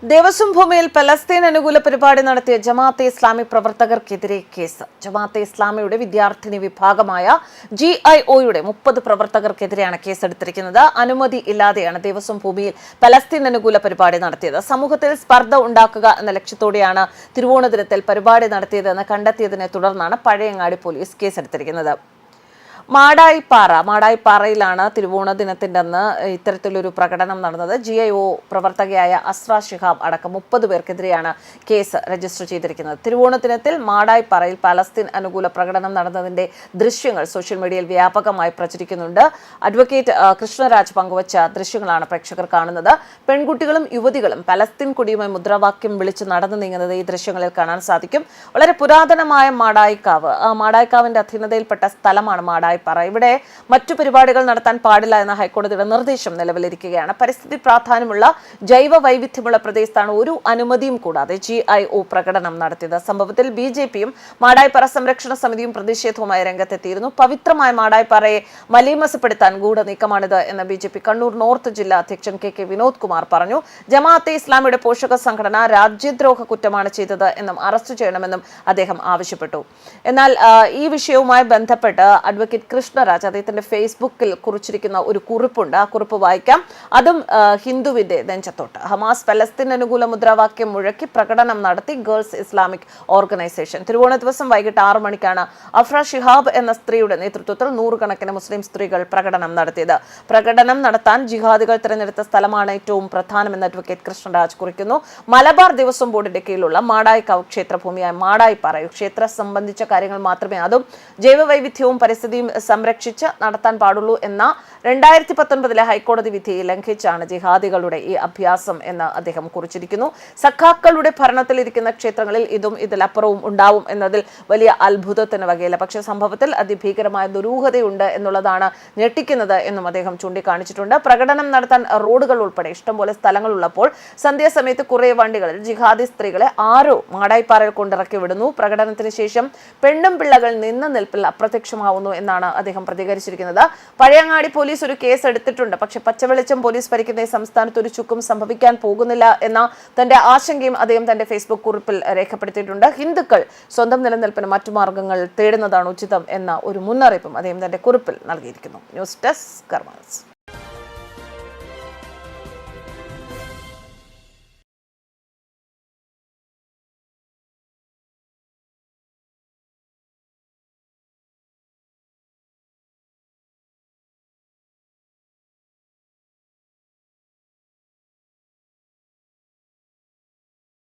ദേവസ്വം ഭൂമിയിൽ പലസ്തീൻ അനുകൂല പരിപാടി നടത്തിയ ജമാഅത്തെ ഇസ്ലാമി പ്രവർത്തകർക്കെതിരെ കേസ്. ജമാഅത്തെ ഇസ്ലാമിയുടെ വിദ്യാർത്ഥിനി വിഭാഗമായ GIOയുടെ 30 പ്രവർത്തകർക്കെതിരെയാണ് കേസെടുത്തിരിക്കുന്നത്. അനുമതി ഇല്ലാതെയാണ് ദേവസ്വം ഭൂമിയിൽ പലസ്തീൻ അനുകൂല പരിപാടി നടത്തിയത്. സമൂഹത്തിൽ സ്പർദ്ധ ഉണ്ടാക്കുക എന്ന ലക്ഷ്യത്തോടെയാണ് തിരുവോണ ദിനത്തിൽ പരിപാടി നടത്തിയതെന്ന് കണ്ടെത്തിയതിനെ തുടർന്നാണ് പഴയങ്ങാടി പോലീസ് കേസെടുത്തിരിക്കുന്നത്. മാടായിപ്പാറയിലാണ് തിരുവോണ ദിനത്തിന്റെ അന്ന് ഇത്തരത്തിലൊരു പ്രകടനം നടന്നത്. GIO പ്രവർത്തകയായ അസ്ര ശിഹാബ് അടക്കം 30 പേർക്കെതിരെയാണ് കേസ് രജിസ്റ്റർ ചെയ്തിരിക്കുന്നത്. തിരുവോണ ദിനത്തിൽ മാടായിപ്പാറയിൽ പലസ്തീൻ അനുകൂല പ്രകടനം നടന്നതിന്റെ ദൃശ്യങ്ങൾ സോഷ്യൽ മീഡിയയിൽ വ്യാപകമായി പ്രചരിക്കുന്നുണ്ട്. അഡ്വക്കേറ്റ് കൃഷ്ണരാജ് പങ്കുവച്ച ദൃശ്യങ്ങളാണ് പ്രേക്ഷകർ കാണുന്നത്. പെൺകുട്ടികളും യുവതികളും പലസ്തീൻ കൊടിയുമായി മുദ്രാവാക്യം വിളിച്ച് നടന്നു നീങ്ങുന്നത് ഈ ദൃശ്യങ്ങളിൽ കാണാൻ സാധിക്കും. വളരെ പുരാതനമായ മാടായിക്കാവിന്റെ അധീനതയിൽപ്പെട്ട സ്ഥലമാണ് മാടായിപ്പാറ. ഇവിടെ മറ്റു പരിപാടികൾ നടത്താൻ പാടില്ല എന്ന ഹൈക്കോടതിയുടെ നിർദ്ദേശം നിലവിലിരിക്കുകയാണ്. പരിസ്ഥിതി പ്രാധാന്യമുള്ള ജൈവ വൈവിധ്യമുള്ള പ്രദേശത്താണ് ഒരു അനുമതിയും കൂടാതെ GIO പ്രകടനം നടത്തിയത്. സംഭവത്തിൽ BJPയും മാടായിപ്പാറ സംരക്ഷണ സമിതിയും പ്രതിഷേധവുമായി രംഗത്തെത്തിയിരുന്നു. പവിത്രമായ മാടായിപ്പാറയെ മലീമസപ്പെടുത്താൻ ഗൂഢനീക്കമാണിത് എന്ന് BJP കണ്ണൂർ നോർത്ത് ജില്ലാ അധ്യക്ഷൻ KK വിനോദ് കുമാർ പറഞ്ഞു. ജമാഅത്തെ ഇസ്ലാമിയുടെ പോഷക സംഘടന രാജ്യദ്രോഹ കുറ്റമാണ് ചെയ്തത് എന്നും അറസ്റ്റ് ചെയ്യണമെന്നും അദ്ദേഹം ആവശ്യപ്പെട്ടു. എന്നാൽ ഈ വിഷയവുമായി ബന്ധപ്പെട്ട് അഡ്വക്കേറ്റ് കൃഷ്ണരാജ് അദ്ദേഹത്തിന്റെ ഫേസ്ബുക്കിൽ കുറിച്ചിരിക്കുന്ന ഒരു കുറിപ്പുണ്ട്. ആ കുറിപ്പ് വായിക്കാം. അതും ഹിന്ദുവിന്റെ നെഞ്ചത്തോട്ട്. ഹമാസ് പലസ്തീൻ അനുകൂല മുദ്രാവാക്യം മുഴക്കി പ്രകടനം നടത്തി ഗേൾസ് ഇസ്ലാമിക് ഓർഗനൈസേഷൻ. തിരുവോണ ദിവസം വൈകിട്ട് 6 മണിക്കാണ് അഫ്ര ഷിഹാബ് എന്ന സ്ത്രീയുടെ നേതൃത്വത്തിൽ നൂറുകണക്കിന് മുസ്ലിം സ്ത്രീകൾ പ്രകടനം നടത്തിയത്. പ്രകടനം നടത്താൻ ജിഹാദികൾ തിരഞ്ഞെടുത്ത സ്ഥലമാണ് ഏറ്റവും പ്രധാനമെന്ന് അഡ്വക്കേറ്റ് കൃഷ്ണരാജ് കുറിക്കുന്നു. മലബാർ ദേവസ്വം ബോർഡിന്റെ കീഴിലുള്ള മാടായിക്കാവ് ക്ഷേത്രഭൂമിയായ മാടായിപ്പാറ ക്ഷേത്രം സംബന്ധിച്ച കാര്യങ്ങൾ മാത്രമേ അതും ജൈവവൈവിധ്യവും പരിസ്ഥിതിയും സംരക്ഷിച്ച് നടത്താൻ പാടുള്ളൂ എന്ന 2019 ഹൈക്കോടതി വിധി ലംഘിച്ചാണ് ജിഹാദികളുടെ ഈ അഭ്യാസം എന്ന് അദ്ദേഹം കുറിച്ചിരിക്കുന്നു. സഖാക്കളുടെ ഭരണത്തിലിരിക്കുന്ന ക്ഷേത്രങ്ങളിൽ ഇതും ഇതിലപ്പുറവും ഉണ്ടാവും എന്നതിൽ വലിയ അത്ഭുതത്തിന് വകയില്ല. പക്ഷേ സംഭവത്തിൽ അതിഭീകരമായ ദുരൂഹതയുണ്ട് എന്നുള്ളതാണ് ഞെട്ടിക്കുന്നത് എന്നും അദ്ദേഹം ചൂണ്ടിക്കാണിച്ചിട്ടുണ്ട്. പ്രകടനം നടത്താൻ റോഡുകൾ ഉൾപ്പെടെ ഇഷ്ടംപോലെ സ്ഥലങ്ങളുള്ളപ്പോൾ സന്ധ്യാസമയത്ത് കുറേ വണ്ടികളിൽ ജിഹാദി സ്ത്രീകളെ ആരോ മാടായിപ്പാറയിൽ കൊണ്ടിറക്കി വിടുന്നു. പ്രകടനത്തിന് ശേഷം പെണ്ണും പിള്ളകൾ നിന്ന നിൽപ്പിൽ അപ്രത്യക്ഷമാവുന്നു എന്നാണ് അദ്ദേഹം പ്രതികരിച്ചിരിക്കുന്നത്. പഴയങ്ങാടി പോലീസ് ഒരു കേസ് എടുത്തിട്ടുണ്ട്. പക്ഷെ പച്ചവെളിച്ചം പോലീസ് ഭരിക്കുന്ന ഈ സംസ്ഥാനത്ത് ഒരു ചുക്കും സംഭവിക്കാൻ പോകുന്നില്ല എന്ന തന്റെ ആശങ്കയും അദ്ദേഹം തന്റെ ഫേസ്ബുക്ക് കുറിപ്പിൽ രേഖപ്പെടുത്തിയിട്ടുണ്ട്. ഹിന്ദുക്കൾ സ്വന്തം നിലനിൽപ്പിന് മറ്റു മാർഗങ്ങൾ തേടുന്നതാണ് ഉചിതം എന്ന ഒരു മുന്നറിയിപ്പും അദ്ദേഹം തന്റെ കുറിപ്പിൽ നൽകിയിരിക്കുന്നു. News desk karmas.